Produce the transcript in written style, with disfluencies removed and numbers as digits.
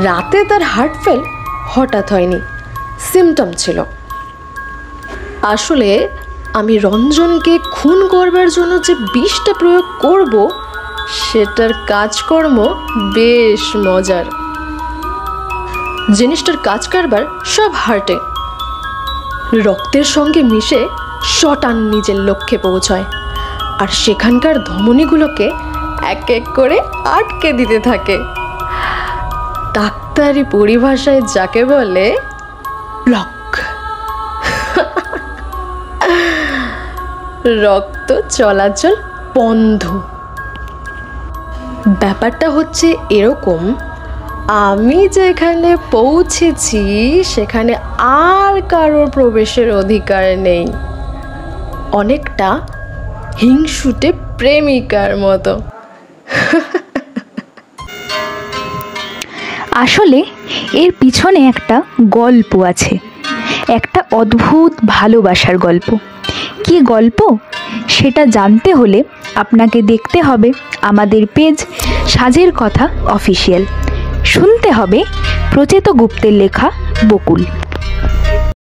রাতে তার heart fail হঠাৎ হয়নি, সিমটম ছিল। আসলে আমি রঞ্জনকে খুন করবার জন্য যে বিষটা প্রয়োগ করব সেটার কাজকর্ম বেশ মজার। জিনিসটার কাজ কারবার সব হার্টে, রক্তের সঙ্গে মিশে শটান নিজের লক্ষ্যে পৌঁছয় আর সেখানকার ধমনীগুলোকে এক এক করে আটকে দিতে থাকে। ডাক্তারি পরিভাষায় যাকে বলে ব্লক। রক্ত চলাচল বন্ধ। ব্যাপারটা হচ্ছে এরকম, আমি যেখানে পৌঁছেছি সেখানে আর কারোর প্রবেশের অধিকার নেই। অনেকটা হিংসুটে প্রেমিকার মতো। আসলে এর পিছনে একটা গল্প আছে, একটা অদ্ভুত ভালোবাসার গল্প। কি গল্প সেটা জানতে হলে আপনাকে দেখতে হবে আমাদের পেজ সাজের কথা অফিসিয়াল, শুনতে হবে প্রচেত গুপ্তের লেখা বকুল।